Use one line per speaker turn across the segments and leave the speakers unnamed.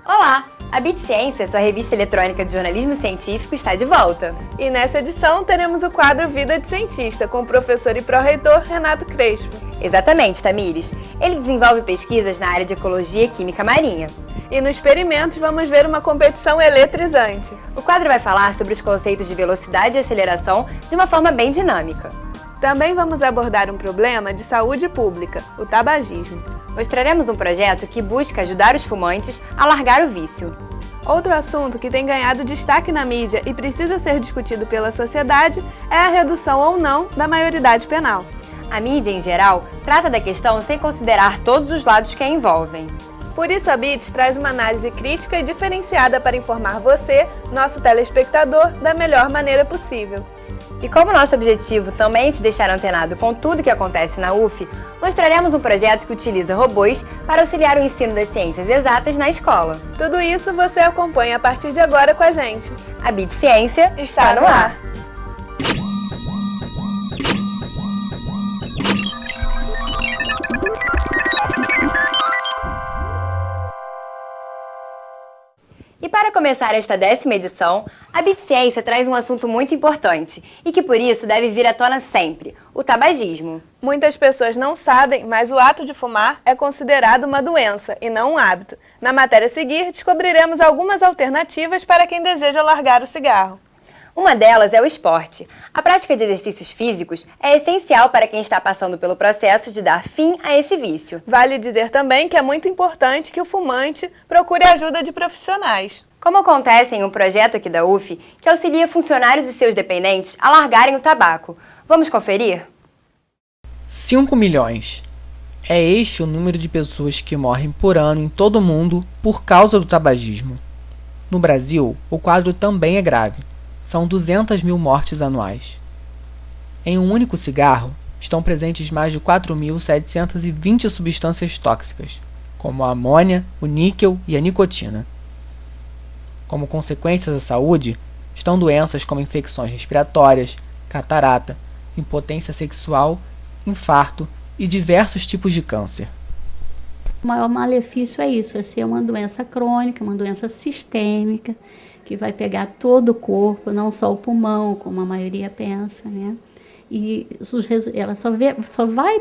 Olá! A Bit Ciência, sua revista eletrônica de jornalismo científico, está de volta.
E nessa edição teremos o quadro Vida de Cientista, com o professor e pró-reitor Renato Crespo.
Exatamente, Tamires. Ele desenvolve pesquisas na área de ecologia e química marinha.
E nos experimentos vamos ver uma competição eletrizante.
O quadro vai falar sobre os conceitos de velocidade e aceleração de uma forma bem dinâmica.
Também vamos abordar um problema de saúde pública, o tabagismo.
Mostraremos um projeto que busca ajudar os fumantes a largar o vício.
Outro assunto que tem ganhado destaque na mídia e precisa ser discutido pela sociedade é a redução ou não da maioridade penal.
A mídia, em geral, trata da questão sem considerar todos os lados que a envolvem.
Por isso, a BIT traz uma análise crítica e diferenciada para informar você, nosso telespectador, da melhor maneira possível.
E como nosso objetivo também é te deixar antenado com tudo que acontece na UF, mostraremos um projeto que utiliza robôs para auxiliar o ensino das ciências exatas na escola.
Tudo isso você acompanha a partir de agora com a gente.
A Bit Ciência está no ar. E para começar esta 10ª edição, a Bit Ciência traz um assunto muito importante e que por isso deve vir à tona sempre, o tabagismo.
Muitas pessoas não sabem, mas o ato de fumar é considerado uma doença e não um hábito. Na matéria a seguir, descobriremos algumas alternativas para quem deseja largar o cigarro.
Uma delas é o esporte. A prática de exercícios físicos é essencial para quem está passando pelo processo de dar fim a esse vício.
Vale dizer também que é muito importante que o fumante procure a ajuda de profissionais.
Como acontece em um projeto aqui da UF, que auxilia funcionários e seus dependentes a largarem o tabaco. Vamos conferir?
5 milhões. É este o número de pessoas que morrem por ano em todo o mundo por causa do tabagismo. No Brasil, o quadro também é grave. São 200 mil mortes anuais. Em um único cigarro, estão presentes mais de 4.720 substâncias tóxicas, como a amônia, o níquel e a nicotina. Como consequências à saúde, estão doenças como infecções respiratórias, catarata, impotência sexual, infarto e diversos tipos de câncer.
O maior malefício é isso, é ser uma doença crônica, uma doença sistêmica, que vai pegar todo o corpo, não só o pulmão, como a maioria pensa, né? E ela só vai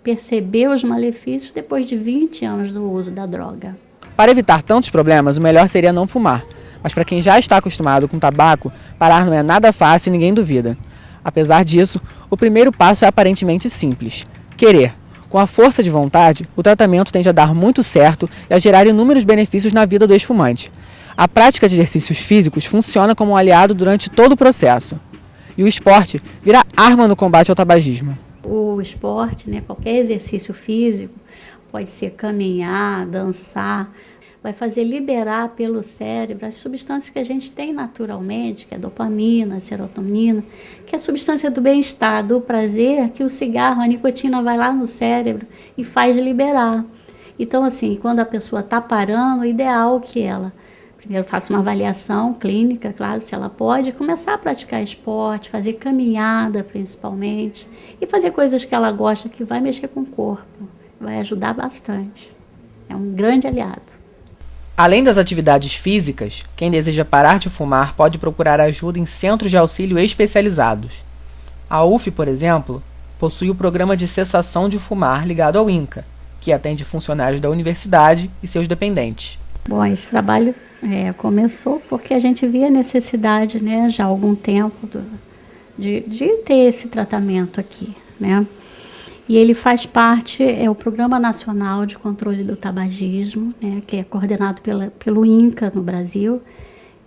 perceber os malefícios depois de 20 anos do uso da droga.
Para evitar tantos problemas, o melhor seria não fumar. Mas para quem já está acostumado com tabaco, parar não é nada fácil e ninguém duvida. Apesar disso, o primeiro passo é aparentemente simples: querer. Com a força de vontade, o tratamento tende a dar muito certo e a gerar inúmeros benefícios na vida do ex-fumante. A prática de exercícios físicos funciona como um aliado durante todo o processo. E o esporte vira arma no combate ao tabagismo.
O esporte, né, qualquer exercício físico, pode ser caminhar, dançar, vai fazer liberar pelo cérebro as substâncias que a gente tem naturalmente, que é a dopamina, a serotonina, que é a substância do bem-estar, do prazer, que o cigarro, a nicotina vai lá no cérebro e faz liberar. Então, assim, quando a pessoa está parando, o ideal é que ela primeiro faça uma avaliação clínica, claro, se ela pode, começar a praticar esporte, fazer caminhada principalmente, e fazer coisas que ela gosta, que vai mexer com o corpo, vai ajudar bastante. É um grande aliado.
Além das atividades físicas, quem deseja parar de fumar pode procurar ajuda em centros de auxílio especializados. A UF, por exemplo, possui o programa de cessação de fumar ligado ao INCA, que atende funcionários da universidade e seus dependentes.
Bom, esse trabalho começou porque a gente via necessidade, né, já há algum tempo de ter esse tratamento aqui, né? E ele faz parte, é o Programa Nacional de Controle do Tabagismo, né, que é coordenado pelo INCA no Brasil.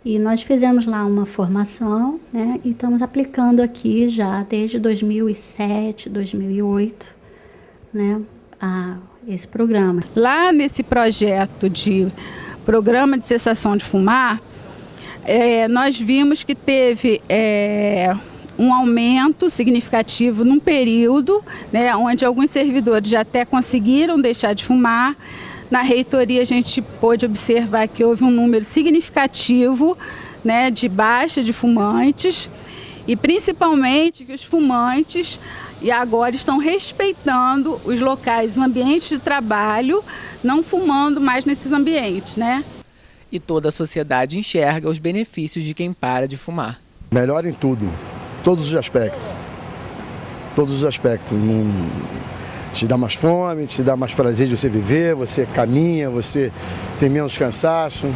E nós fizemos lá uma formação, né, e estamos aplicando aqui já desde 2007, 2008, né, esse programa.
Lá nesse projeto de Programa de Cessação de Fumar, nós vimos que teve um aumento significativo num período, né, onde alguns servidores já até conseguiram deixar de fumar. Na reitoria a gente pôde observar que houve um número significativo, né, de baixa de fumantes e principalmente que os fumantes e agora estão respeitando os locais, os ambientes de trabalho, não fumando mais nesses ambientes, né?
e toda a sociedade enxerga os benefícios de quem para de fumar.
Melhora em tudo, todos os aspectos. Todos os aspectos. Te dá mais fome, te dá mais prazer de você viver, você caminha, você tem menos cansaço.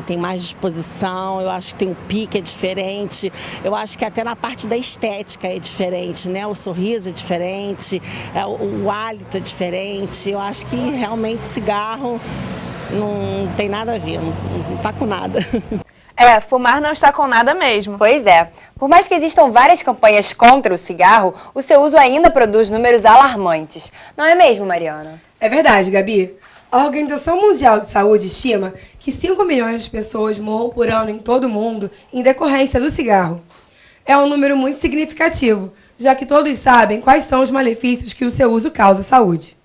Tem mais disposição, eu acho que tem um pique é diferente, eu acho que até na parte da estética é diferente, né? O sorriso é diferente, o hálito é diferente, eu acho que realmente cigarro não tem nada a ver, não tá com nada.
Fumar não está com nada mesmo.
Pois é. Por mais que existam várias campanhas contra o cigarro, o seu uso ainda produz números alarmantes. Não é mesmo, Mariana?
É verdade, Gabi. A Organização Mundial de Saúde estima que 5 milhões de pessoas morram por ano em todo o mundo em decorrência do cigarro. É um número muito significativo, já que todos sabem quais são os malefícios que o seu uso causa à saúde.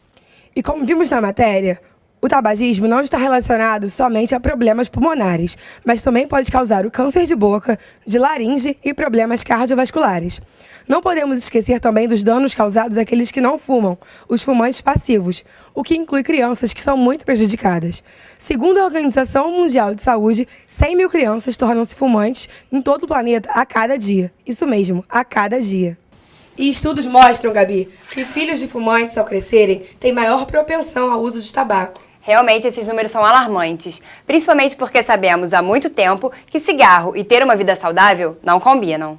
E como vimos na matéria, o tabagismo não está relacionado somente a problemas pulmonares, mas também pode causar o câncer de boca, de laringe e problemas cardiovasculares. Não podemos esquecer também dos danos causados àqueles que não fumam, os fumantes passivos, o que inclui crianças que são muito prejudicadas. Segundo a Organização Mundial de Saúde, 100 mil crianças tornam-se fumantes em todo o planeta a cada dia. Isso mesmo, a cada dia. E estudos mostram, Gabi, que filhos de fumantes, ao crescerem, têm maior propensão ao uso de tabaco.
Realmente esses números são alarmantes, principalmente porque sabemos há muito tempo que cigarro e ter uma vida saudável não combinam.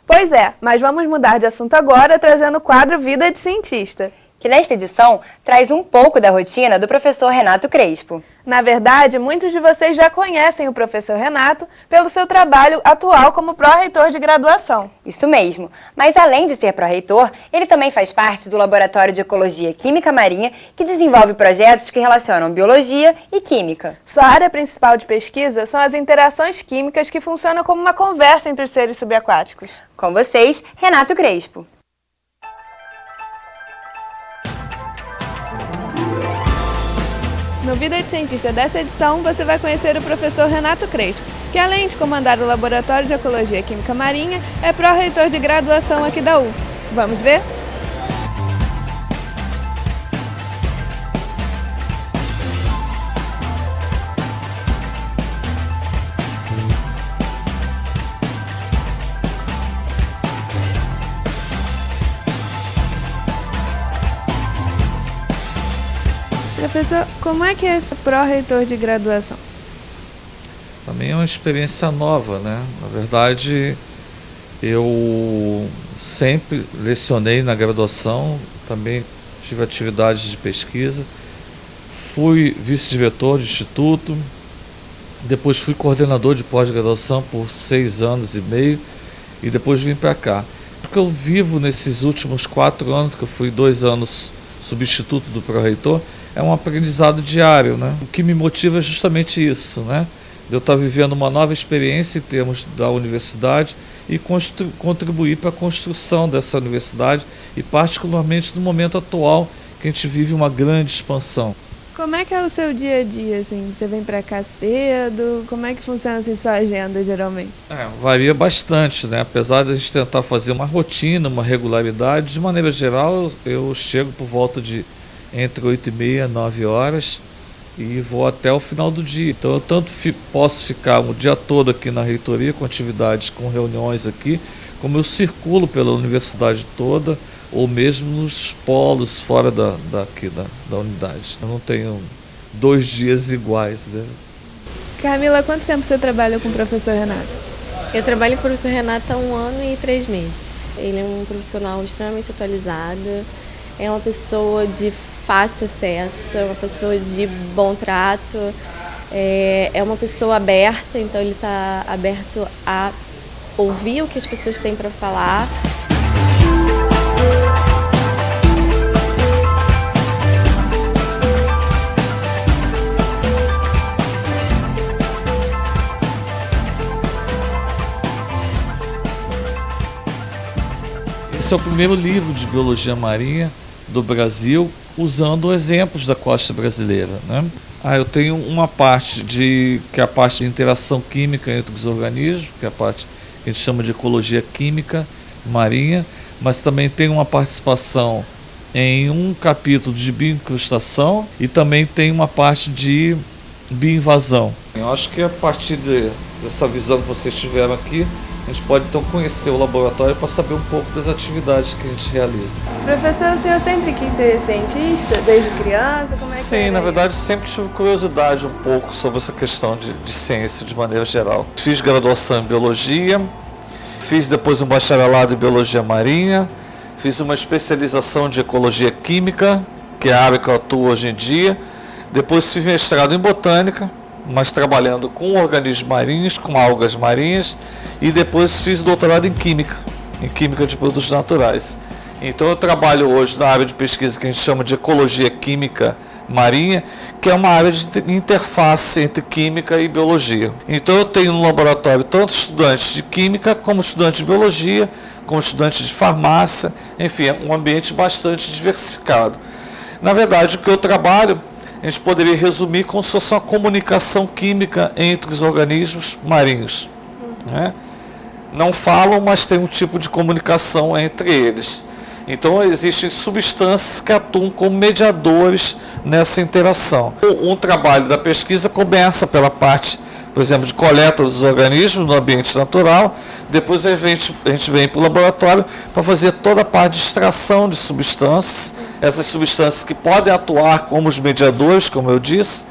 Pois é, mas vamos mudar de assunto agora, trazendo o quadro Vida de Cientista,
que nesta edição traz um pouco da rotina do professor Renato Crespo.
Na verdade, muitos de vocês já conhecem o professor Renato pelo seu trabalho atual como pró-reitor de graduação.
Isso mesmo, mas além de ser pró-reitor, ele também faz parte do Laboratório de Ecologia Química Marinha, que desenvolve projetos que relacionam biologia e química.
Sua área principal de pesquisa são as interações químicas que funcionam como uma conversa entre os seres subaquáticos.
Com vocês, Renato Crespo.
No Vida de Cientista dessa edição, você vai conhecer o professor Renato Crespo, que além de comandar o Laboratório de Ecologia Química Marinha, é pró-reitor de graduação aqui da UF. Vamos ver? Professor, como é que é esse pró-reitor de graduação?
Para mim é uma experiência nova, né? Na verdade, eu sempre lecionei na graduação, também tive atividades de pesquisa, fui vice-diretor de instituto, depois fui coordenador de pós-graduação por 6 anos e meio e depois vim para cá. O que eu vivo nesses últimos 4 anos, que eu fui 2 anos substituto do pró-reitor, é um aprendizado diário, né? O que me motiva é justamente isso, né? De eu estar vivendo uma nova experiência em termos da universidade e contribuir para a construção dessa universidade e particularmente no momento atual que a gente vive uma grande expansão.
Como é que é o seu dia a dia, assim? Você vem para cá cedo? Como é que funciona assim sua agenda, geralmente?
Varia bastante, né? Apesar de a gente tentar fazer uma rotina, uma regularidade, de maneira geral eu chego por volta de entre 8h30 e 9 horas e vou até o final do dia. Então eu tanto posso ficar o dia todo aqui na reitoria com atividades, com reuniões aqui, como eu circulo pela universidade toda ou mesmo nos polos fora da unidade. Eu não tenho 2 dias iguais, né?
Camila, quanto tempo você trabalha com o professor Renato?
Eu trabalho com o professor Renato há 1 ano e 3 meses. Ele é um profissional extremamente atualizado, é uma pessoa de fácil acesso, é uma pessoa de bom trato, é uma pessoa aberta, então ele está aberto a ouvir o que as pessoas têm para falar.
Esse é o primeiro livro de biologia marinha do Brasil, usando exemplos da costa brasileira, né? Eu tenho uma parte que é a parte de interação química entre os organismos, que é a parte que a gente chama de ecologia química marinha, mas também tem uma participação em um capítulo de bioincrustação e também tem uma parte de bioinvasão. Eu acho que a partir dessa visão que vocês tiveram aqui, a gente pode então conhecer o laboratório para saber um pouco das atividades que a gente realiza.
Professor, o senhor sempre quis ser cientista, desde criança? Como é que
Sim, na verdade sempre tive curiosidade um pouco sobre essa questão de ciência de maneira geral. Fiz graduação em biologia, fiz depois um bacharelado em biologia marinha, fiz uma especialização de ecologia química, que é a área que eu atuo hoje em dia. Depois fiz mestrado em botânica, mas trabalhando com organismos marinhos, com algas marinhas, e depois fiz doutorado em química de produtos naturais. Então eu trabalho hoje na área de pesquisa que a gente chama de ecologia química marinha, que é uma área de interface entre química e biologia. Então eu tenho no laboratório tanto estudantes de química, como estudantes de biologia, como estudantes de farmácia, enfim, é um ambiente bastante diversificado. Na verdade, o que eu trabalho, a gente poderia resumir como se fosse uma comunicação química entre os organismos marinhos, né? Não falam, mas tem um tipo de comunicação entre eles. Então existem substâncias que atuam como mediadores nessa interação. Um trabalho da pesquisa começa pela parte, por exemplo, de coleta dos organismos no ambiente natural, depois a gente vem para o laboratório para fazer toda a parte de extração de substâncias, essas substâncias que podem atuar como os mediadores, como eu disse,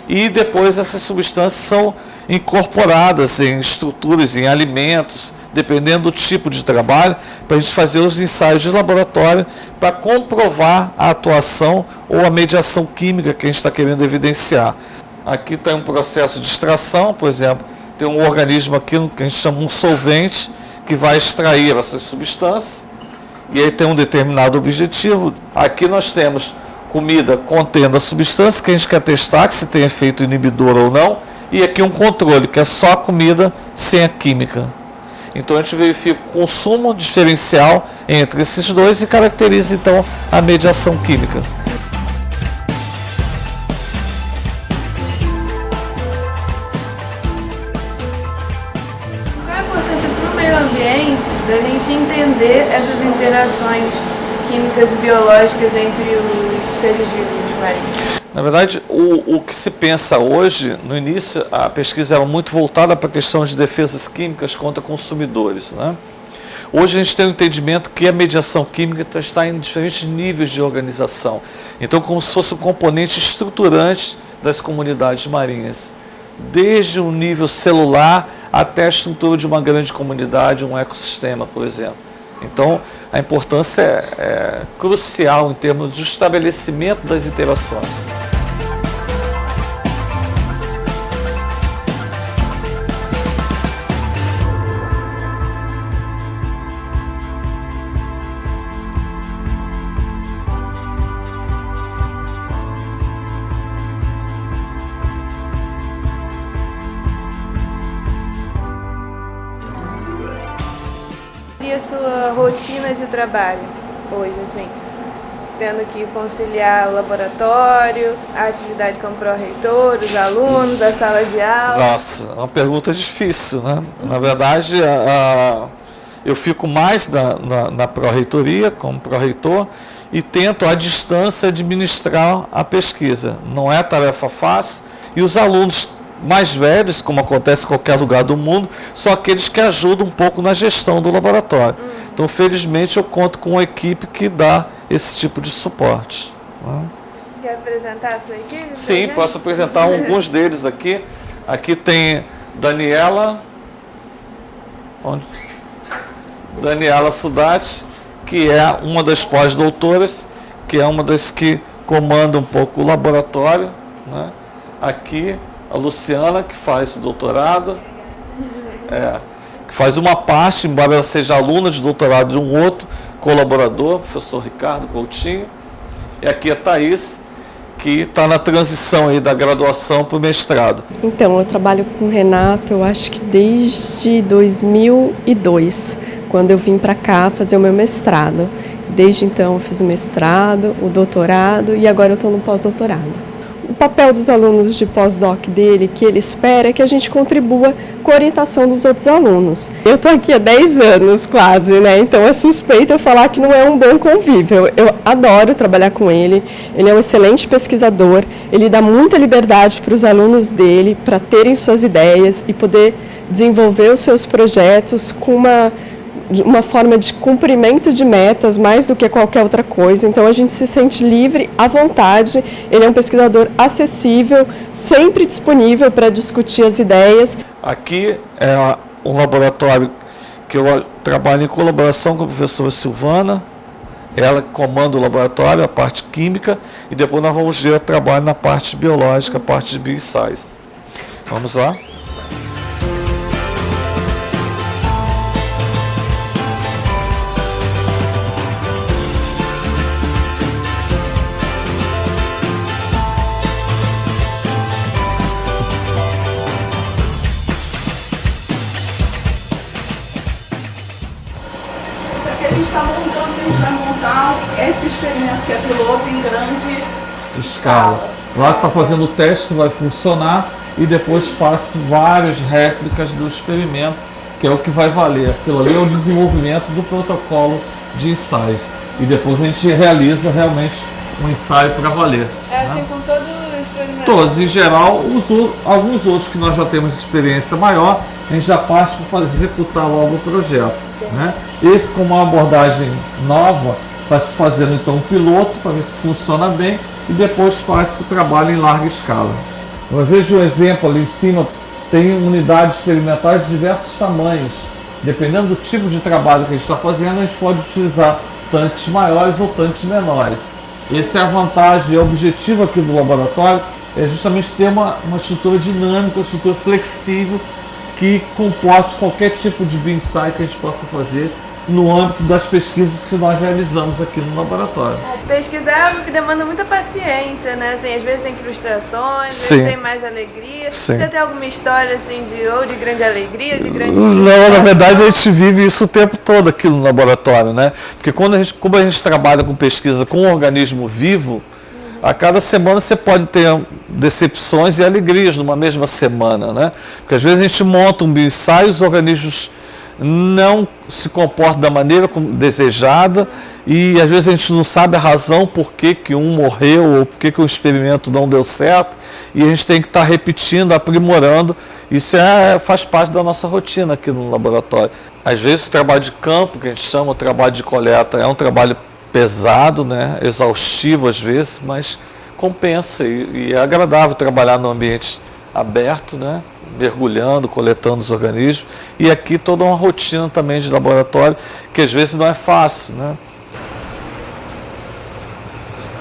e depois essas substâncias são incorporadas em estruturas, em alimentos, dependendo do tipo de trabalho, para a gente fazer os ensaios de laboratório para comprovar a atuação ou a mediação química que a gente está querendo evidenciar. Aqui tem um processo de extração, por exemplo, tem um organismo aqui que a gente chama um solvente, que vai extrair essas substâncias, e aí tem um determinado objetivo. Aqui nós temos comida contendo a substância, que a gente quer testar, que se tem efeito inibidor ou não, e aqui um controle, que é só a comida sem a química. Então a gente verifica o consumo diferencial entre esses dois e caracteriza então a mediação química.
Qual a importância para o meio ambiente da gente entender essas interações químicas e biológicas entre os seres vivos marinhos?
Na verdade, o que se pensa hoje, no início, a pesquisa era muito voltada para a questão de defesas químicas contra consumidores, né? Hoje a gente tem um entendimento que a mediação química está em diferentes níveis de organização. Então, como se fosse um componente estruturante das comunidades marinhas, desde um nível celular até a estrutura de uma grande comunidade, um ecossistema, por exemplo. Então, a importância é crucial em termos de estabelecimento das interações.
E a sua rotina de trabalho hoje, assim, tendo que conciliar o laboratório, a atividade com o pró-reitor, os alunos, a sala de aula?
Nossa, é uma pergunta difícil, né? Na verdade, eu fico mais na pró-reitoria, como pró-reitor, e tento à distância administrar a pesquisa. Não é tarefa fácil, e os alunos mais velhos, como acontece em qualquer lugar do mundo, são aqueles que ajudam um pouco na gestão do laboratório. Então, felizmente, eu conto com uma equipe que dá esse tipo de suporte, né?
Quer apresentar a sua equipe?
Sim, posso apresentar alguns deles aqui. Aqui tem Daniela Sudati, que é uma das pós-doutoras, que é uma das que comanda um pouco o laboratório, né? Aqui a Luciana, que faz o doutorado, que faz uma parte, embora ela seja aluna de doutorado de um outro colaborador, o professor Ricardo Coutinho. E aqui a Thaís, que está na transição aí da graduação para o mestrado.
Então, eu trabalho com o Renato, eu acho que desde 2002, quando eu vim para cá fazer o meu mestrado. Desde então eu fiz o mestrado, o doutorado e agora eu estou no pós-doutorado. O papel dos alunos de pós-doc dele, que ele espera, é que a gente contribua com a orientação dos outros alunos. Eu estou aqui há 10 anos quase, né? Então é suspeito eu falar que não é um bom convívio. Eu adoro trabalhar com ele, ele é um excelente pesquisador, ele dá muita liberdade para os alunos dele, para terem suas ideias e poder desenvolver os seus projetos com uma forma de cumprimento de metas mais do que qualquer outra coisa. Então a gente se sente livre, à vontade. Ele é um pesquisador acessível, sempre disponível para discutir as ideias.
Aqui é um laboratório que eu trabalho em colaboração com a professora Silvana. Ela comanda o laboratório, a parte química, e depois nós vamos ver o trabalho na parte biológica, a parte de bioensaios. Vamos lá?
A gente está montando, a gente vai montar esse experimento que é piloto em grande
escala. Lá está fazendo o teste se vai funcionar e depois faço várias réplicas do experimento, que é o que vai valer. Aquilo ali é o desenvolvimento do protocolo de ensaios. E depois a gente realiza realmente um ensaio para valer.
É assim com todo o experimento?
Todos, em geral, alguns outros que nós já temos experiência maior, a gente já parte para executar logo o projeto. Né? Esse, com uma abordagem nova, está se fazendo então um piloto para ver se funciona bem e depois faz o trabalho em larga escala. Eu vejo um exemplo ali em cima, tem unidades experimentais de diversos tamanhos. Dependendo do tipo de trabalho que a gente está fazendo, a gente pode utilizar tanques maiores ou tanques menores. Essa é a vantagem, o objetivo aqui do laboratório é justamente ter uma estrutura dinâmica, uma estrutura flexível, que comporte qualquer tipo de bioensaio que a gente possa fazer no âmbito das pesquisas que nós realizamos aqui no laboratório.
Pesquisar é algo que demanda muita paciência, né? Assim, às vezes tem frustrações, às vezes tem mais alegria.
Sim.
Você tem alguma história assim de grande alegria, de grande...
Não, na verdade a gente vive isso o tempo todo aqui no laboratório, né? Porque como a gente trabalha com pesquisa com um organismo vivo, a cada semana você pode ter decepções e alegrias numa mesma semana, né? Porque às vezes a gente monta um bioensaio, os organismos não se comportam da maneira desejada e às vezes a gente não sabe a razão por que um morreu ou por que o experimento não deu certo e a gente tem que estar repetindo, aprimorando. Isso faz parte da nossa rotina aqui no laboratório. Às vezes o trabalho de campo, que a gente chama o trabalho de coleta, é um trabalho pesado, né? Exaustivo às vezes, mas compensa e é agradável trabalhar no ambiente aberto, né? Mergulhando, coletando os organismos, e aqui toda uma rotina também de laboratório que às vezes não é fácil, né?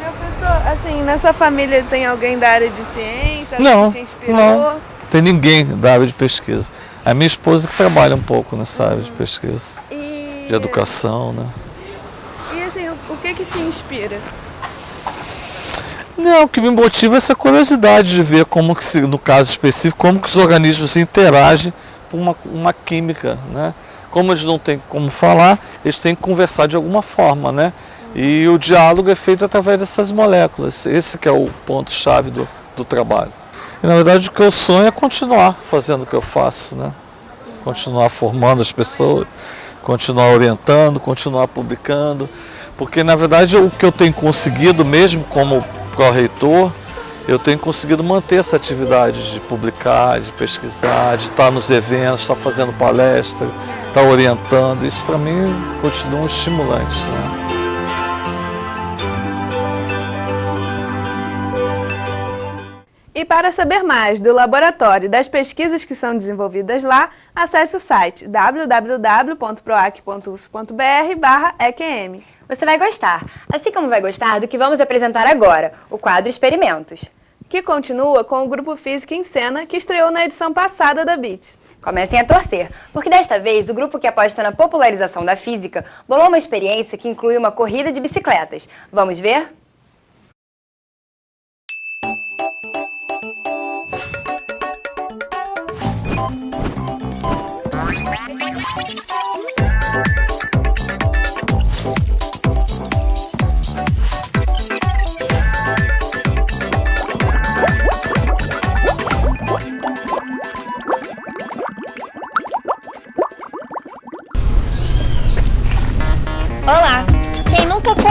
Professor, assim, na sua família tem alguém da área de ciência?
Não,
que te inspirou?
não tem ninguém da área de pesquisa. A minha esposa que trabalha um pouco nessa área de pesquisa, de educação, né?
E assim, o que te inspira?
Não, o que me motiva é essa curiosidade de ver como que, no caso específico, como que os organismos interagem com uma química, né? Como eles não têm como falar, eles têm que conversar de alguma forma, né? E o diálogo é feito através dessas moléculas. Esse que é o ponto-chave do trabalho. E na verdade o que eu sonho é continuar fazendo o que eu faço, né? Continuar formando as pessoas, continuar orientando, continuar publicando. Porque na verdade o que eu tenho conseguido mesmo como pró-reitor, eu tenho conseguido manter essa atividade de publicar, de pesquisar, de estar nos eventos, estar fazendo palestra, estar orientando. Isso para mim continua um estimulante, né?
E para saber mais do laboratório e das pesquisas que são desenvolvidas lá, acesse o site www.proac.ufp.br/EQM.
Você vai gostar, assim como vai gostar do que vamos apresentar agora, o quadro Experimentos.
Que continua com o Grupo Física em Cena, que estreou na edição passada da BITS.
Comecem a torcer, porque desta vez o grupo que aposta na popularização da física bolou uma experiência que inclui uma corrida de bicicletas. Vamos ver?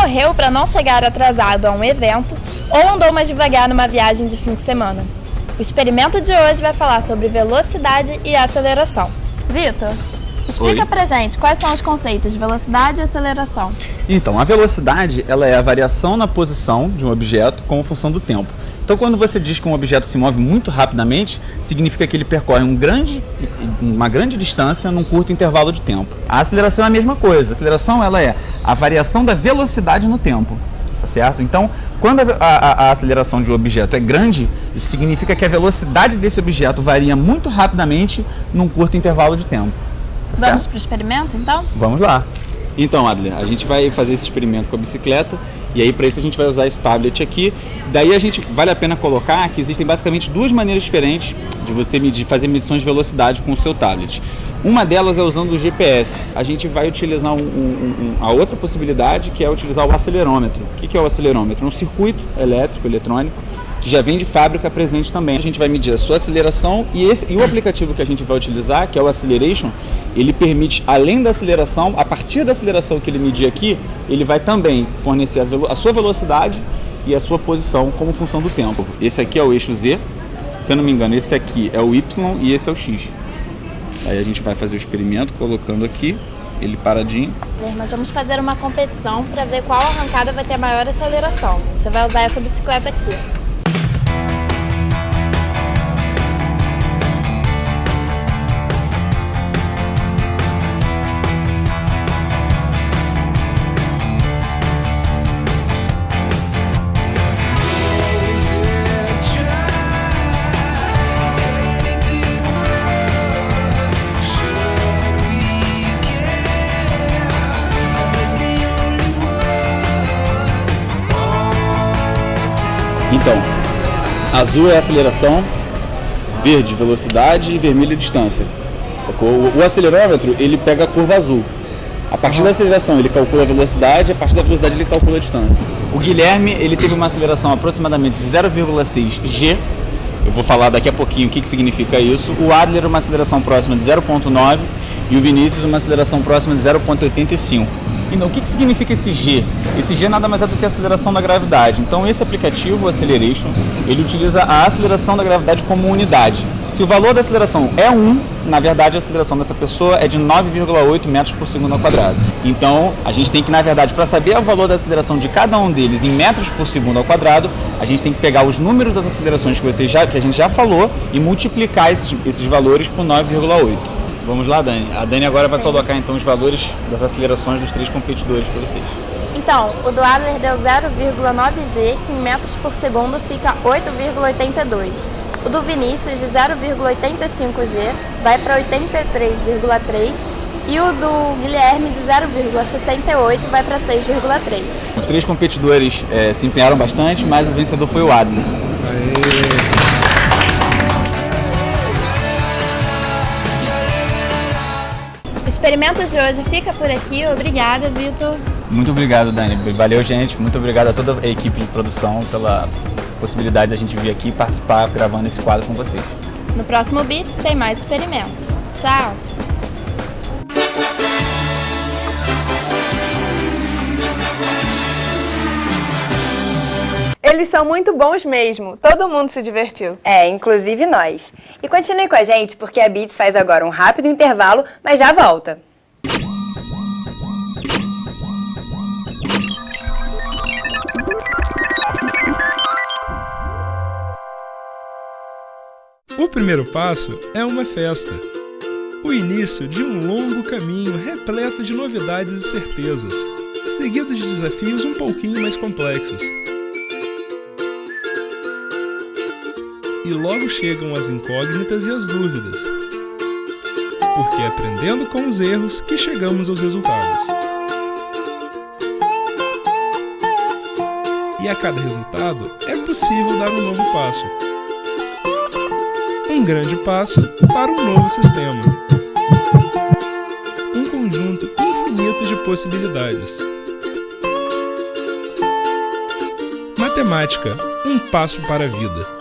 correu para não chegar atrasado a um evento ou andou mais devagar numa viagem de fim de semana? O experimento de hoje vai falar sobre velocidade e aceleração. Vitor, explica pra gente quais são os conceitos de velocidade e aceleração.
Então, a velocidade ela é a variação na posição de um objeto como função do tempo. Então, quando você diz que um objeto se move muito rapidamente, significa que ele percorre uma grande distância num curto intervalo de tempo. A aceleração é a mesma coisa. A aceleração ela é a variação da velocidade no tempo, tá certo? Então, quando a aceleração de um objeto é grande, isso significa que a velocidade desse objeto varia muito rapidamente num curto intervalo de tempo. Tá
Vamos
certo?
para o experimento, então?
Vamos lá. Então, Adler, a gente vai fazer esse experimento com a bicicleta e aí para isso a gente vai usar esse tablet aqui. Daí vale a pena colocar que existem basicamente duas maneiras diferentes de você fazer medições de velocidade com o seu tablet. Uma delas é usando o GPS. A gente vai utilizar a outra possibilidade, que é utilizar o acelerômetro. O que é o acelerômetro? É um circuito elétrico, eletrônico, que já vem de fábrica presente também. A gente vai medir a sua aceleração e o aplicativo que a gente vai utilizar, que é o Acceleration, ele permite, além da aceleração, a partir da aceleração que ele medir aqui, ele vai também fornecer a sua velocidade e a sua posição como função do tempo. Esse aqui é o eixo Z, se eu não me engano, esse aqui é o Y e esse é o X. Aí a gente vai fazer o experimento colocando aqui, ele paradinho.
Nós vamos fazer uma competição para ver qual arrancada vai ter a maior aceleração. Você vai usar essa bicicleta aqui.
Então, azul é aceleração, verde velocidade e vermelho distância. Sacou? O acelerômetro ele pega a curva azul. A partir da aceleração ele calcula a velocidade, a partir da velocidade ele calcula a distância. O Guilherme ele teve uma aceleração aproximadamente de 0,6 G. Eu vou falar daqui a pouquinho o que significa isso. O Adler uma aceleração próxima de 0,9 e o Vinícius uma aceleração próxima de 0,85. Então, o que significa esse G? Esse G nada mais é do que a aceleração da gravidade. Então, esse aplicativo, o Acceleration, ele utiliza a aceleração da gravidade como unidade. Se o valor da aceleração é 1, na verdade, a aceleração dessa pessoa é de 9,8 metros por segundo ao quadrado. Então, a gente tem que, na verdade, para saber o valor da aceleração de cada um deles em metros por segundo ao quadrado, a gente tem que pegar os números das acelerações que a gente já falou e multiplicar esses valores por 9,8. Vamos lá, Dani. A Dani agora vai colocar então os valores das acelerações dos três competidores para vocês.
Então, o do Adler deu 0,9 G, que em metros por segundo fica 8,82. O do Vinícius de 0,85 G vai para 83,3 e o do Guilherme de 0,68 vai para 6,3.
Os três competidores se empenharam bastante, mas o vencedor foi o Adler.
O experimento de hoje fica por aqui. Obrigada, Vitor.
Muito obrigado, Dani. Valeu, gente. Muito obrigado a toda a equipe de produção pela possibilidade de a gente vir aqui participar gravando esse quadro com vocês.
No próximo Beats tem mais experimento. Tchau!
Eles são muito bons mesmo. Todo mundo se divertiu.
Inclusive nós. E continue com a gente, porque a Beats faz agora um rápido intervalo, mas já volta.
O primeiro passo é uma festa. O início de um longo caminho repleto de novidades e certezas, seguido de desafios um pouquinho mais complexos. E logo chegam as incógnitas e as dúvidas. Porque é aprendendo com os erros que chegamos aos resultados. E a cada resultado é possível dar um novo passo. Um grande passo para um novo sistema. Um conjunto infinito de possibilidades. Matemática, um passo para a vida.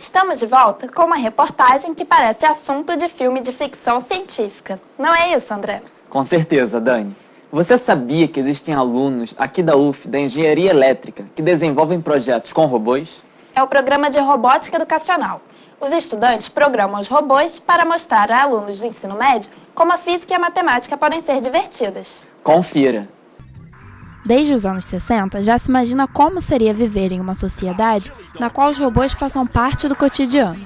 Estamos de volta com uma reportagem que parece assunto de filme de ficção científica. Não é isso, André?
Com certeza, Dani. Você sabia que existem alunos aqui da UF, da Engenharia Elétrica, que desenvolvem projetos com robôs?
É o programa de robótica educacional. Os estudantes programam os robôs para mostrar a alunos do ensino médio como a física e a matemática podem ser divertidas.
Confira!
Desde os anos 60, já se imagina como seria viver em uma sociedade na qual os robôs façam parte do cotidiano.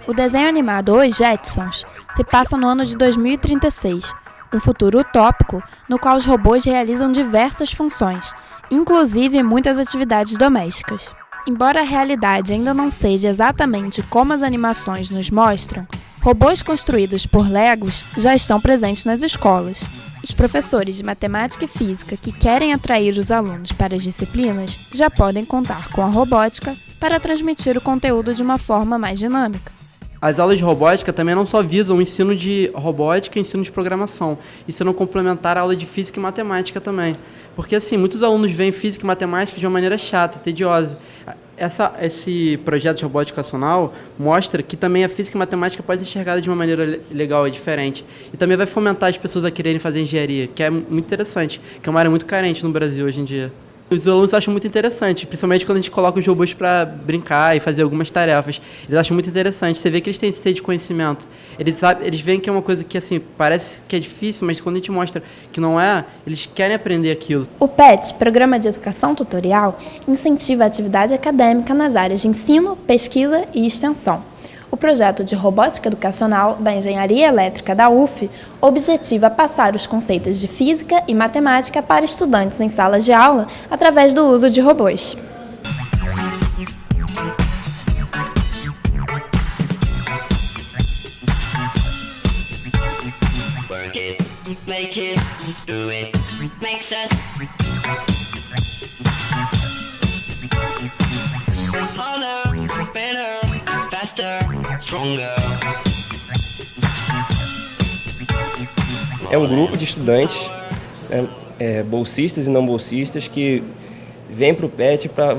O desenho animado Os Jetsons se passa no ano de 2036, um futuro utópico no qual os robôs realizam diversas funções, inclusive muitas atividades domésticas. Embora a realidade ainda não seja exatamente como as animações nos mostram, robôs construídos por Legos já estão presentes nas escolas. Os professores de matemática e física que querem atrair os alunos para as disciplinas já podem contar com a robótica para transmitir o conteúdo de uma forma mais dinâmica.
As aulas de robótica também não só visam o ensino de robótica e ensino de programação, ensinam complementar a aula de física e matemática também. Porque assim, muitos alunos veem física e matemática de uma maneira chata e tediosa. Esse projeto de robótica educacional mostra que também a física e matemática pode ser enxergada de uma maneira legal e diferente. E também vai fomentar as pessoas a quererem fazer engenharia, que é muito interessante, que é uma área muito carente no Brasil hoje em dia. Os alunos acham muito interessante, principalmente quando a gente coloca os robôs para brincar e fazer algumas tarefas. Eles acham muito interessante. Você vê que eles têm sede de conhecimento. Eles veem que é uma coisa que assim, parece que é difícil, mas quando a gente mostra que não é, eles querem aprender aquilo.
O PET, Programa de Educação Tutorial, incentiva a atividade acadêmica nas áreas de ensino, pesquisa e extensão. O projeto de robótica educacional da Engenharia Elétrica da UF objetiva passar os conceitos de física e matemática para estudantes em salas de aula através do uso de robôs.
É um grupo de estudantes, bolsistas e não bolsistas, que vêm para o PET para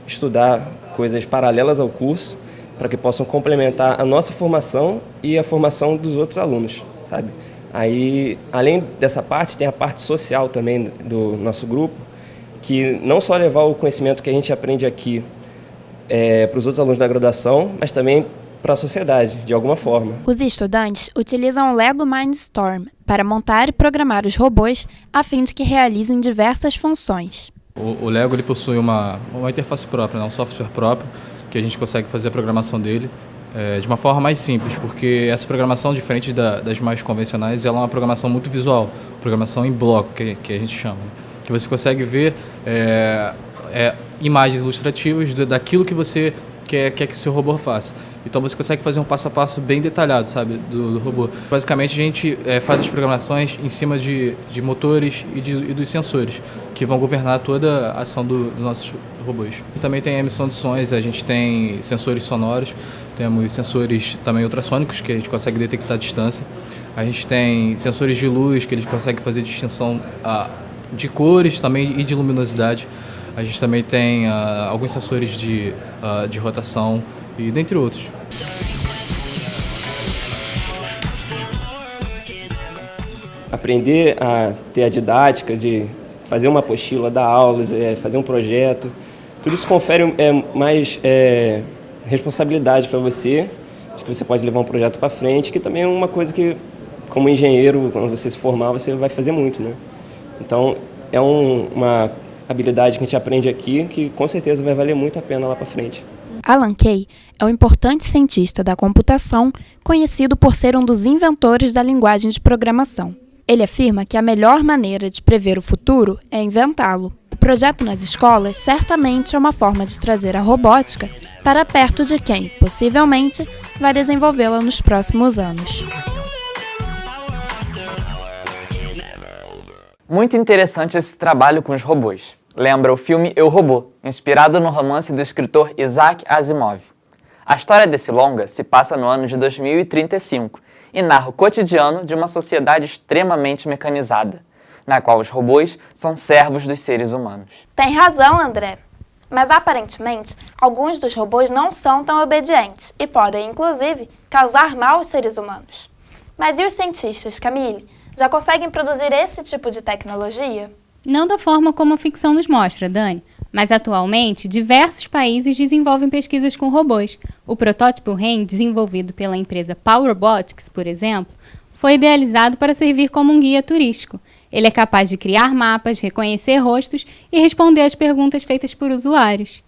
estudar coisas paralelas ao curso, para que possam complementar a nossa formação e a formação dos outros alunos, sabe? Aí, além dessa parte, tem a parte social também do nosso grupo, que não só levar o conhecimento que a gente aprende aqui para os outros alunos da graduação, mas também para a sociedade, de alguma forma.
Os estudantes utilizam o Lego Mindstorm para montar e programar os robôs a fim de que realizem diversas funções.
O Lego ele possui uma interface própria, um software próprio, que a gente consegue fazer a programação dele de uma forma mais simples, porque essa programação, diferente das mais convencionais, ela é uma programação muito visual, programação em bloco, que a gente chama, que você consegue ver imagens ilustrativas daquilo que você quer que o seu robô faça. Então você consegue fazer um passo a passo bem detalhado, sabe, do robô. Basicamente a gente faz as programações em cima de motores e dos sensores, que vão governar toda a ação dos nossos robôs. Também tem a emissão de sons, a gente tem sensores sonoros, temos sensores também ultrassônicos, que a gente consegue detectar a distância. A gente tem sensores de luz, que eles conseguem fazer distinção de cores também e de luminosidade. A gente também tem alguns sensores de rotação e dentre outros.
Aprender a ter a didática de fazer uma apostila, dar aulas, fazer um projeto, tudo isso confere mais responsabilidade para você, de que você pode levar um projeto para frente, que também é uma coisa que, como engenheiro, quando você se formar, você vai fazer muito, né? Então, é uma habilidade que a gente aprende aqui, que com certeza vai valer muito a pena lá para frente.
Alan Kay é um importante cientista da computação, conhecido por ser um dos inventores da linguagem de programação. Ele afirma que a melhor maneira de prever o futuro é inventá-lo. O projeto nas escolas certamente é uma forma de trazer a robótica para perto de quem, possivelmente, vai desenvolvê-la nos próximos anos.
Muito interessante esse trabalho com os robôs. Lembra o filme Eu, Robô, inspirado no romance do escritor Isaac Asimov. A história desse longa se passa no ano de 2035 e narra o cotidiano de uma sociedade extremamente mecanizada, na qual os robôs são servos dos seres humanos.
Tem razão, André. Mas aparentemente, alguns dos robôs não são tão obedientes e podem, inclusive, causar mal aos seres humanos. Mas e os cientistas, Camille? Já conseguem produzir esse tipo de tecnologia?
Não da forma como a ficção nos mostra, Dani, mas atualmente diversos países desenvolvem pesquisas com robôs. O protótipo REN, desenvolvido pela empresa Power Robotics, por exemplo, foi idealizado para servir como um guia turístico. Ele é capaz de criar mapas, reconhecer rostos e responder às perguntas feitas por usuários.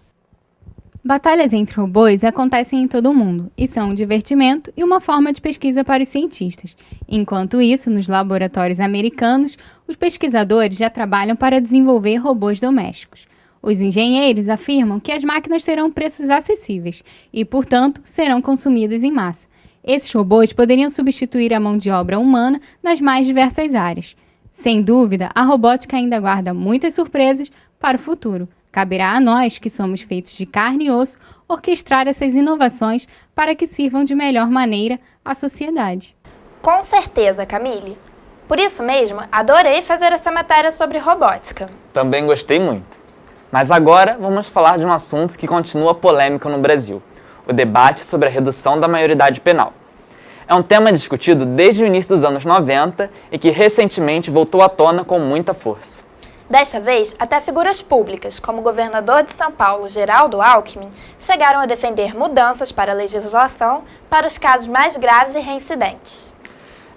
Batalhas entre robôs acontecem em todo o mundo e são um divertimento e uma forma de pesquisa para os cientistas. Enquanto isso, nos laboratórios americanos, os pesquisadores já trabalham para desenvolver robôs domésticos. Os engenheiros afirmam que as máquinas terão preços acessíveis e, portanto, serão consumidas em massa. Esses robôs poderiam substituir a mão de obra humana nas mais diversas áreas. Sem dúvida, a robótica ainda guarda muitas surpresas para o futuro. Caberá a nós, que somos feitos de carne e osso, orquestrar essas inovações para que sirvam de melhor maneira à sociedade.
Com certeza, Camille. Por isso mesmo, adorei fazer essa matéria sobre robótica.
Também gostei muito. Mas agora vamos falar de um assunto que continua polêmico no Brasil: o debate sobre a redução da maioridade penal. É um tema discutido desde o início dos anos 90 e que recentemente voltou à tona com muita força.
Desta vez, até figuras públicas, como o governador de São Paulo, Geraldo Alckmin, chegaram a defender mudanças para a legislação para os casos mais graves e reincidentes.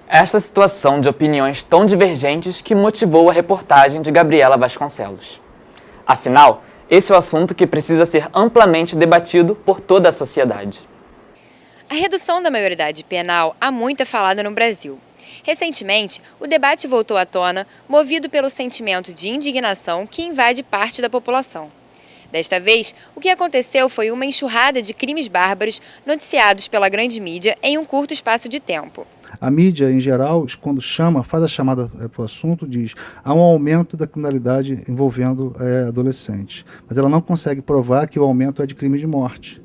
Esta situação de opiniões tão divergentes que motivou a reportagem de Gabriela Vasconcelos. Afinal, esse é o assunto que precisa ser amplamente debatido por toda a sociedade.
A redução da maioridade penal há muito é falada no Brasil. Recentemente, o debate voltou à tona, movido pelo sentimento de indignação que invade parte da população. Desta vez, o que aconteceu foi uma enxurrada de crimes bárbaros noticiados pela grande mídia em um curto espaço de tempo.
A mídia, em geral, quando faz a chamada para o assunto, diz há um aumento da criminalidade envolvendo adolescentes. Mas ela não consegue provar que o aumento é de crime de morte.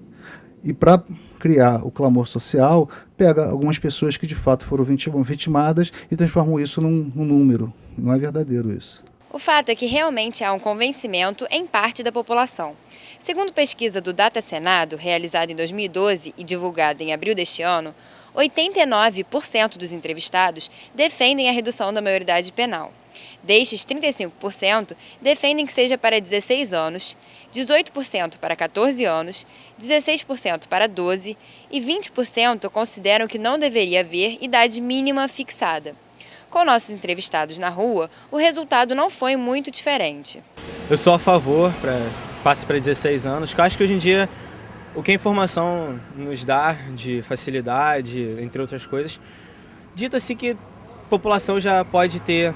E para criar o clamor social, pega algumas pessoas que de fato foram vitimadas e transformam isso num número. Não é verdadeiro isso.
O fato é que realmente há um convencimento em parte da população. Segundo pesquisa do Data Senado, realizada em 2012 e divulgada em abril deste ano, 89% dos entrevistados defendem a redução da maioridade penal. Destes, 35% defendem que seja para 16 anos, 18% para 14 anos, 16% para 12 e 20% consideram que não deveria haver idade mínima fixada. Com nossos entrevistados na rua, o resultado não foi muito diferente.
Eu sou a favor, passe para 16 anos, porque eu acho que hoje em dia o que a informação nos dá de facilidade, entre outras coisas, dita-se que a população já pode ter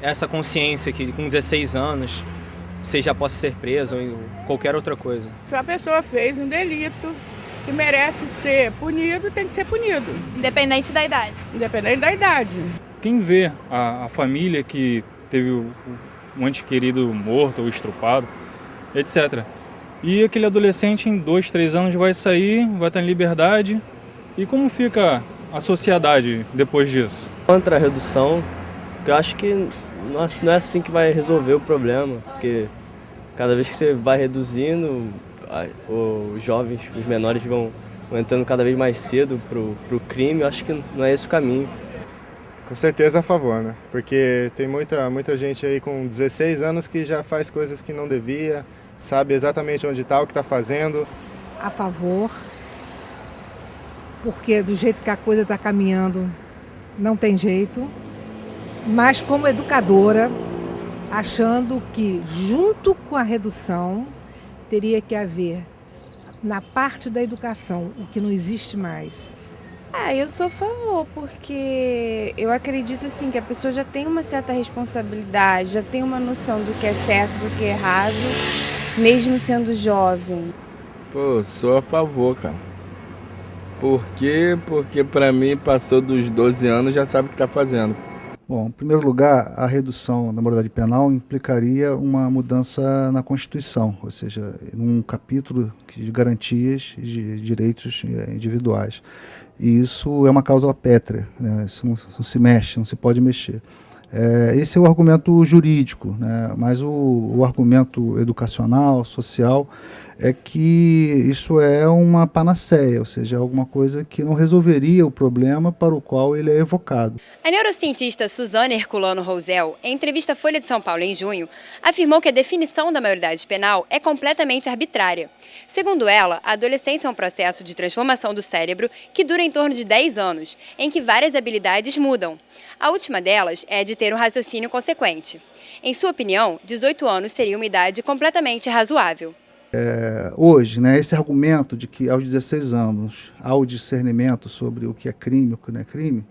essa consciência que com 16 anos você já possa ser preso ou qualquer outra coisa.
Se a pessoa fez um delito que merece ser punido, tem que ser punido.
Independente da idade.
Independente da idade.
Quem vê a família que teve um ente querido morto ou estrupado, etc. E aquele adolescente em 2, 3 anos vai sair, vai estar em liberdade. E como fica a sociedade depois disso?
Contra a redução, porque eu acho que não é assim que vai resolver o problema, porque cada vez que você vai reduzindo, os jovens, os menores vão entrando cada vez mais cedo pro crime. Eu acho que não é esse o caminho.
Com certeza a favor, né? Porque tem muita gente aí com 16 anos que já faz coisas que não devia, sabe exatamente onde está, o que está fazendo.
A favor, porque do jeito que a coisa está caminhando, não tem jeito. Mas como educadora, achando que junto com a redução, teria que haver, na parte da educação, o que não existe mais.
Eu sou a favor, porque eu acredito assim, que a pessoa já tem uma certa responsabilidade, já tem uma noção do que é certo, do que é errado, mesmo sendo jovem.
Pô, sou a favor, cara. Por quê? Porque pra mim passou dos 12 anos, já sabe o que tá fazendo.
Bom, em primeiro lugar, a redução da maioridade penal implicaria uma mudança na Constituição, ou seja, num capítulo de garantias de direitos individuais. E isso é uma cláusula pétrea, né? Isso não se mexe, não se pode mexer. Esse é o argumento jurídico, né? Mas o argumento educacional, social, é que isso é uma panaceia, ou seja, é alguma coisa que não resolveria o problema para o qual ele é evocado.
A neurocientista Suzana Herculano Rosel, em entrevista à Folha de São Paulo em junho, afirmou que a definição da maioridade penal é completamente arbitrária. Segundo ela, a adolescência é um processo de transformação do cérebro que dura em torno de 10 anos, em que várias habilidades mudam. A última delas é a de ter um raciocínio consequente. Em sua opinião, 18 anos seria uma idade completamente razoável.
Hoje, né, esse argumento de que aos 16 anos há o discernimento sobre o que é crime e o que não é crime,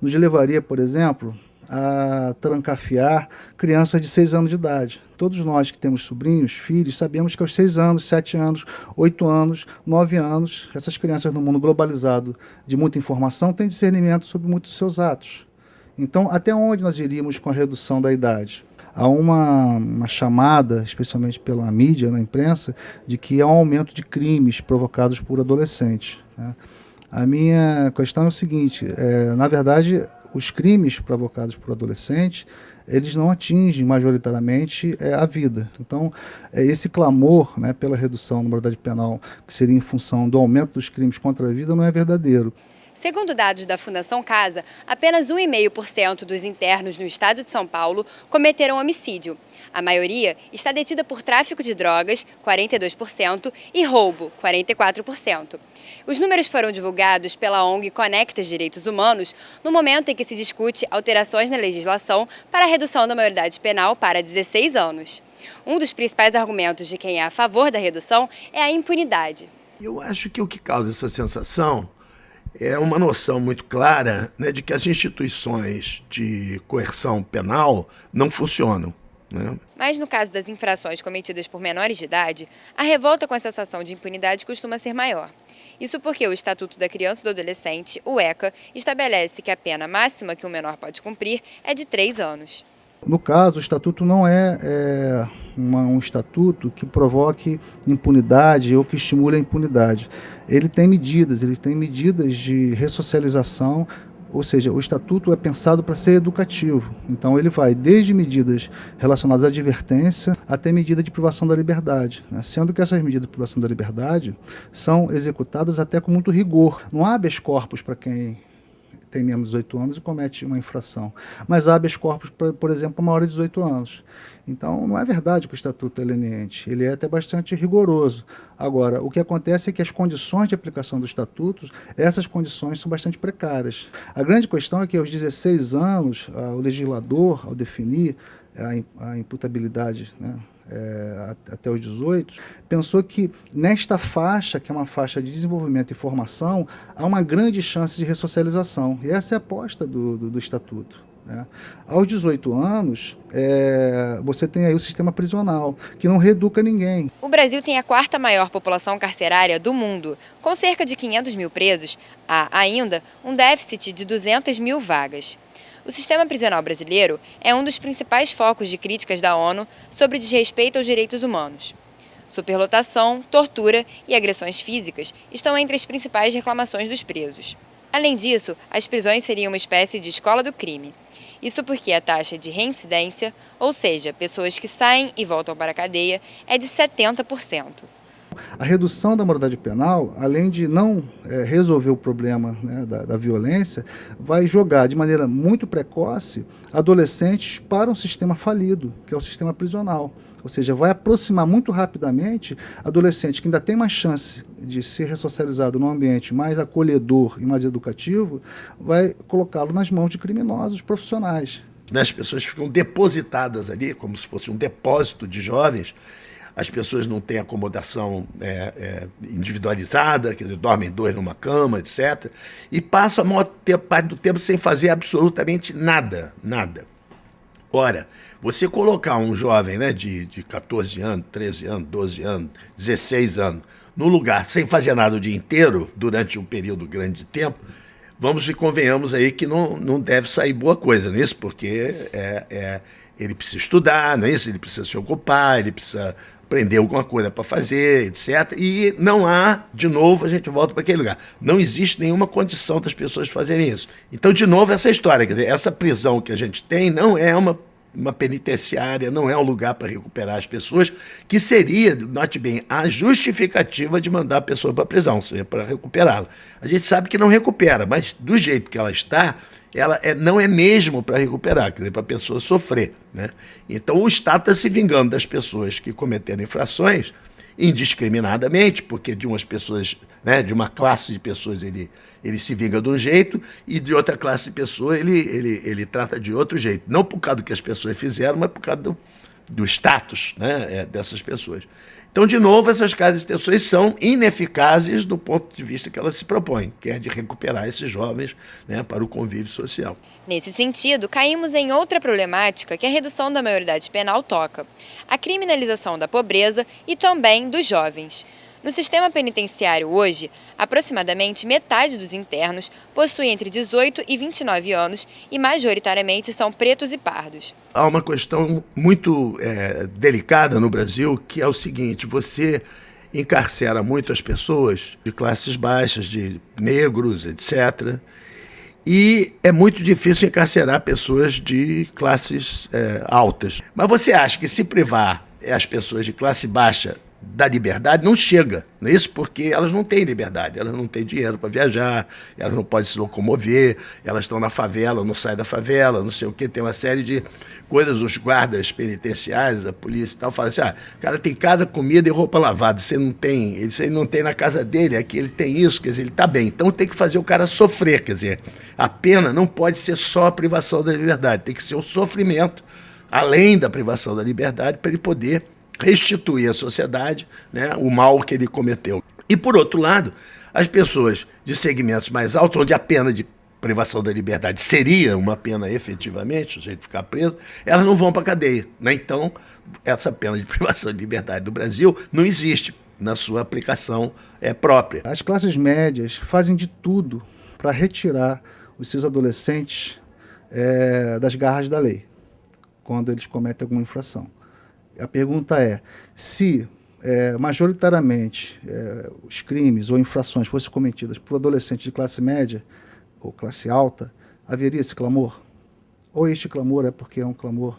nos levaria, por exemplo, a trancafiar crianças de 6 anos de idade. Todos nós que temos sobrinhos, filhos, sabemos que aos 6 anos, 7 anos, 8 anos, 9 anos, essas crianças no mundo globalizado de muita informação têm discernimento sobre muitos dos seus atos. Então, até onde nós iríamos com a redução da idade? Há uma chamada, especialmente pela mídia, na imprensa, de que há um aumento de crimes provocados por adolescentes, né? A minha questão é o seguinte, na verdade, os crimes provocados por adolescentes, eles não atingem majoritariamente a vida. Então, esse clamor, né, pela redução da maioridade penal, que seria em função do aumento dos crimes contra a vida, não é verdadeiro.
Segundo dados da Fundação Casa, apenas 1,5% dos internos no estado de São Paulo cometeram homicídio. A maioria está detida por tráfico de drogas, 42%, e roubo, 44%. Os números foram divulgados pela ONG Conecta Direitos Humanos no momento em que se discute alterações na legislação para a redução da maioridade penal para 16 anos. Um dos principais argumentos de quem é a favor da redução é a impunidade.
Eu acho que o que causa essa sensação é uma noção muito clara, né, de que as instituições de coerção penal não funcionam, né?
Mas no caso das infrações cometidas por menores de idade, a revolta com a sensação de impunidade costuma ser maior. Isso porque o Estatuto da Criança e do Adolescente, o ECA, estabelece que a pena máxima que um menor pode cumprir é de 3 anos.
No caso, o estatuto não é um estatuto que provoque impunidade ou que estimule a impunidade. Ele tem medidas de ressocialização, ou seja, o estatuto é pensado para ser educativo. Então ele vai desde medidas relacionadas à advertência até medida de privação da liberdade, né? Sendo que essas medidas de privação da liberdade são executadas até com muito rigor. Não há habeas corpus para quem tem menos de 18 anos e comete uma infração. Mas há habeas corpus, por exemplo, para maior de 18 anos. Então, não é verdade que o Estatuto é leniente, ele é até bastante rigoroso. Agora, o que acontece é que as condições de aplicação do Estatuto, essas condições são bastante precárias. A grande questão é que aos 16 anos, o legislador, ao definir a imputabilidade, né, até os 18, pensou que nesta faixa, que é uma faixa de desenvolvimento e formação, há uma grande chance de ressocialização. E essa é a aposta do Estatuto, né? Aos 18 anos, você tem aí o sistema prisional, que não reeduca ninguém.
O Brasil tem a 4ª maior população carcerária do mundo. Com cerca de 500 mil presos, há ainda um déficit de 200 mil vagas. O sistema prisional brasileiro é um dos principais focos de críticas da ONU sobre desrespeito aos direitos humanos. Superlotação, tortura e agressões físicas estão entre as principais reclamações dos presos. Além disso, as prisões seriam uma espécie de escola do crime. Isso porque a taxa de reincidência, ou seja, pessoas que saem e voltam para a cadeia, é de 70%.
A redução da maioridade penal, além de não resolver o problema, né, da violência, vai jogar de maneira muito precoce adolescentes para um sistema falido, que é o sistema prisional. Ou seja, vai aproximar muito rapidamente adolescentes que ainda tem mais chance de ser ressocializado num ambiente mais acolhedor e mais educativo, vai colocá-lo nas mãos de criminosos profissionais.
As pessoas ficam depositadas ali, como se fosse um depósito de jovens. As pessoas não têm acomodação individualizada, que dormem 2 numa cama, etc. E passam a maior parte do tempo sem fazer absolutamente nada. Ora, você colocar um jovem, né, de 14 anos, 13 anos, 12 anos, 16 anos, num lugar sem fazer nada o dia inteiro, durante um período grande de tempo, vamos e convenhamos aí que não deve sair boa coisa nisso, porque ele precisa estudar, não é isso? Ele precisa se ocupar, ele precisa prender alguma coisa para fazer, etc. E não há, de novo, a gente volta para aquele lugar. Não existe nenhuma condição das pessoas fazerem isso. Então, de novo, essa história, quer dizer, essa prisão que a gente tem não é uma penitenciária, não é um lugar para recuperar as pessoas, que seria, note bem, a justificativa de mandar a pessoa para a prisão, seria para recuperá-la. A gente sabe que não recupera, mas do jeito que ela está, ela não é mesmo para recuperar, quer dizer, para a pessoa sofrer, né? Então o Estado está se vingando das pessoas que cometeram infrações indiscriminadamente, porque de umas pessoas, né, de uma classe de pessoas ele se vinga de um jeito e de outra classe de pessoas ele trata de outro jeito. Não por causa do que as pessoas fizeram, mas por causa do status, né, dessas pessoas. Então, de novo, essas casas de detenções são ineficazes do ponto de vista que elas se propõem, que é de recuperar esses jovens, né, para o convívio social.
Nesse sentido, caímos em outra problemática que a redução da maioridade penal toca: a criminalização da pobreza e também dos jovens. No sistema penitenciário hoje, aproximadamente metade dos internos possui entre 18 e 29 anos e majoritariamente são pretos e pardos.
Há uma questão muito delicada no Brasil, que é o seguinte: você encarcera muito as pessoas de classes baixas, de negros, etc., e é muito difícil encarcerar pessoas de classes altas. Mas você acha que se privar as pessoas de classe baixa da liberdade, não chega, não é isso? Porque elas não têm liberdade, elas não têm dinheiro para viajar, elas não podem se locomover, elas estão na favela, não saem da favela, não sei o quê, tem uma série de coisas. Os guardas penitenciários, a polícia e tal, falam assim: cara, tem casa, comida e roupa lavada, você não tem, ele não tem na casa dele, aqui ele tem isso, quer dizer, ele está bem, então tem que fazer o cara sofrer, quer dizer, a pena não pode ser só a privação da liberdade, tem que ser o sofrimento, além da privação da liberdade, para ele poder restituir à sociedade, né, o mal que ele cometeu. E, por outro lado, as pessoas de segmentos mais altos, onde a pena de privação da liberdade seria uma pena efetivamente, o jeito de ficar preso, elas não vão para a cadeia, né? Então, essa pena de privação de liberdade do Brasil não existe na sua aplicação própria.
As classes médias fazem de tudo para retirar os seus adolescentes das garras da lei, quando eles cometem alguma infração. A pergunta é, se majoritariamente os crimes ou infrações fossem cometidas por adolescentes de classe média ou classe alta, haveria esse clamor? Ou este clamor é porque é um clamor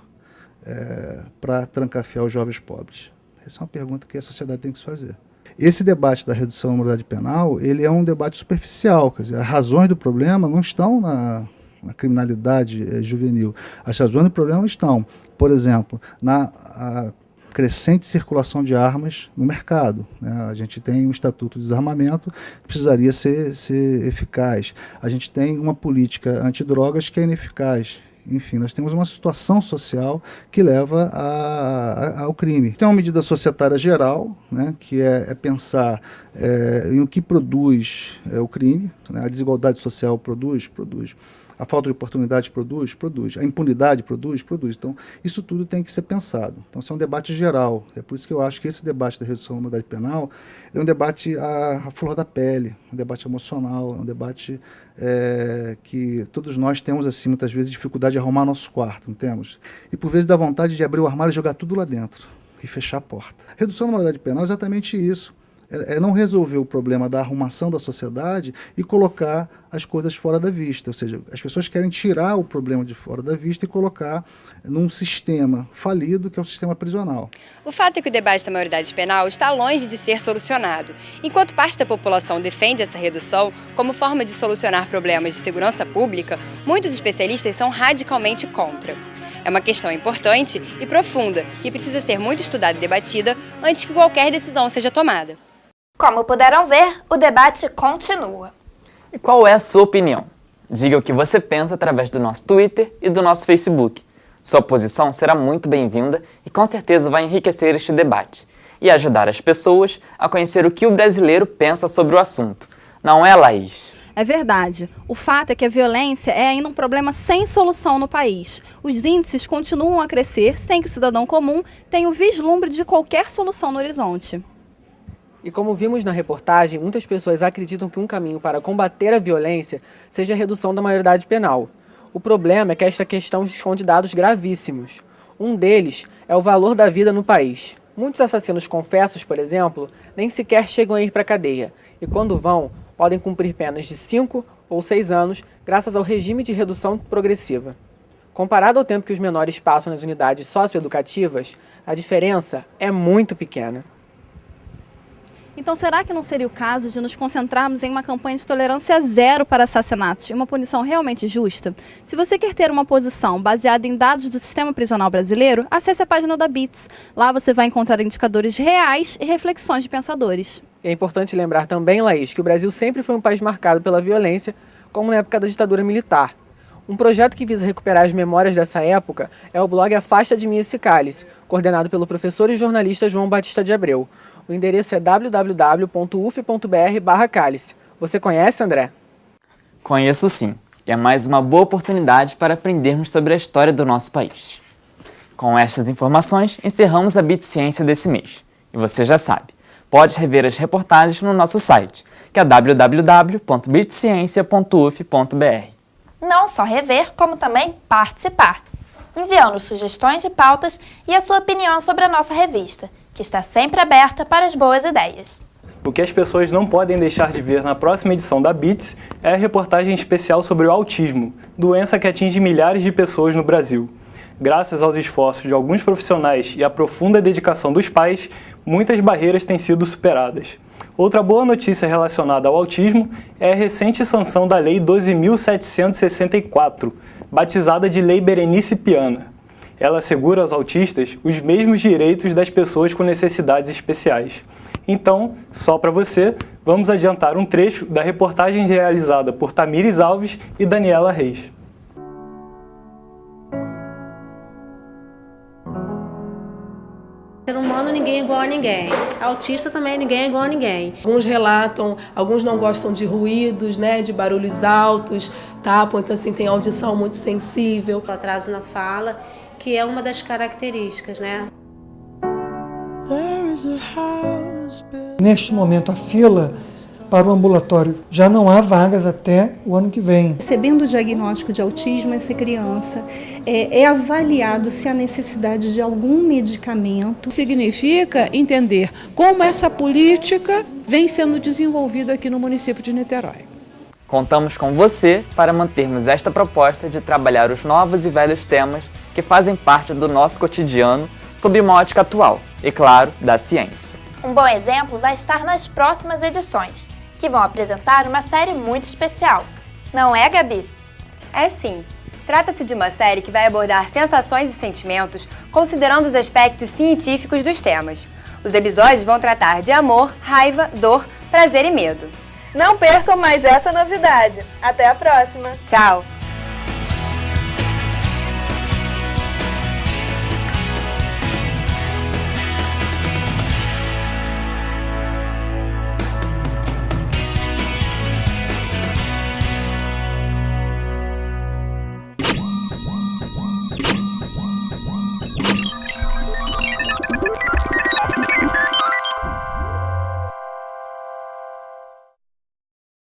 para trancafiar os jovens pobres? Essa é uma pergunta que a sociedade tem que se fazer. Esse debate da redução da maioridade penal, ele é um debate superficial, quer dizer, as razões do problema não estão na criminalidade juvenil. As razões do problema estão, por exemplo, na crescente circulação de armas no mercado, né? A gente tem um estatuto de desarmamento que precisaria ser eficaz. A gente tem uma política antidrogas que é ineficaz. Enfim, nós temos uma situação social que leva ao crime. Tem uma medida societária geral, né, que é pensar em o que produz o crime, né? A desigualdade social produz. A falta de oportunidade produz. A impunidade produz. Então, isso tudo tem que ser pensado. Então, isso é um debate geral. É por isso que eu acho que esse debate da redução da maioridade penal é um debate à flor da pele, um debate emocional, um debate que todos nós temos, assim, muitas vezes, dificuldade de arrumar nosso quarto, não temos? E, por vezes, dá vontade de abrir o armário e jogar tudo lá dentro e fechar a porta. Redução da maioridade penal é exatamente isso. É não resolver o problema da arrumação da sociedade e colocar as coisas fora da vista. Ou seja, as pessoas querem tirar o problema de fora da vista e colocar num sistema falido, que é o sistema prisional.
O fato é que o debate da maioridade penal está longe de ser solucionado. Enquanto parte da população defende essa redução como forma de solucionar problemas de segurança pública, muitos especialistas são radicalmente contra. É uma questão importante e profunda, que precisa ser muito estudada e debatida antes que qualquer decisão seja tomada.
Como puderam ver, o debate continua.
E qual é a sua opinião? Diga o que você pensa através do nosso Twitter e do nosso Facebook. Sua posição será muito bem-vinda e com certeza vai enriquecer este debate e ajudar as pessoas a conhecer o que o brasileiro pensa sobre o assunto. Não é, Laís?
É verdade. O fato é que a violência é ainda um problema sem solução no país. Os índices continuam a crescer sem que o cidadão comum tenha o vislumbre de qualquer solução no horizonte.
E como vimos na reportagem, muitas pessoas acreditam que um caminho para combater a violência seja a redução da maioridade penal. O problema é que esta questão esconde dados gravíssimos. Um deles é o valor da vida no país. Muitos assassinos confessos, por exemplo, nem sequer chegam a ir para a cadeia e, quando vão, podem cumprir penas de 5 ou 6 anos graças ao regime de redução progressiva. Comparado ao tempo que os menores passam nas unidades socioeducativas, a diferença é muito pequena.
Então, será que não seria o caso de nos concentrarmos em uma campanha de tolerância zero para assassinatos e uma punição realmente justa? Se você quer ter uma posição baseada em dados do sistema prisional brasileiro, acesse a página da BITS. Lá você vai encontrar indicadores reais e reflexões de pensadores.
É importante lembrar também, Laís, que o Brasil sempre foi um país marcado pela violência, como na época da ditadura militar. Um projeto que visa recuperar as memórias dessa época é o blog Afasta de Mim Esse Cálice, coordenado pelo professor e jornalista João Batista de Abreu. O endereço é www.uf.br/cálice. Você conhece, André?
Conheço sim, e é mais uma boa oportunidade para aprendermos sobre a história do nosso país. Com estas informações, encerramos a Bit Ciência desse mês. E você já sabe, pode rever as reportagens no nosso site, que é www.bitciencia.uf.br.
Não só rever, como também participar, enviando sugestões de pautas e a sua opinião sobre a nossa revista, que está sempre aberta para as boas ideias.
O que as pessoas não podem deixar de ver na próxima edição da BITS é a reportagem especial sobre o autismo, doença que atinge milhares de pessoas no Brasil. Graças aos esforços de alguns profissionais e à profunda dedicação dos pais, muitas barreiras têm sido superadas. Outra boa notícia relacionada ao autismo é a recente sanção da Lei 12.764, batizada de Lei Berenice Piana. Ela assegura aos autistas os mesmos direitos das pessoas com necessidades especiais. Então, só para você, vamos adiantar um trecho da reportagem realizada por Tamires Alves e Daniela Reis.
Ser humano, ninguém é igual a ninguém. Autista também, ninguém é igual a ninguém.
Alguns relatam, alguns não gostam de ruídos, né, de barulhos altos, tapam, então assim, tem audição muito sensível.
O atraso na fala, que é uma das características, né?
Neste momento, a fila para o ambulatório já não há vagas até o ano que vem.
Recebendo o diagnóstico de autismo, essa criança é avaliado se há necessidade de algum medicamento.
Significa entender como essa política vem sendo desenvolvida aqui no município de Niterói.
Contamos com você para mantermos esta proposta de trabalhar os novos e velhos temas que fazem parte do nosso cotidiano sob uma ótica atual e, claro, da ciência.
Um bom exemplo vai estar nas próximas edições, que vão apresentar uma série muito especial. Não é, Gabi?
É sim. Trata-se de uma série que vai abordar sensações e sentimentos considerando os aspectos científicos dos temas. Os episódios vão tratar de amor, raiva, dor, prazer e medo.
Não percam mais essa novidade. Até a próxima.
Tchau!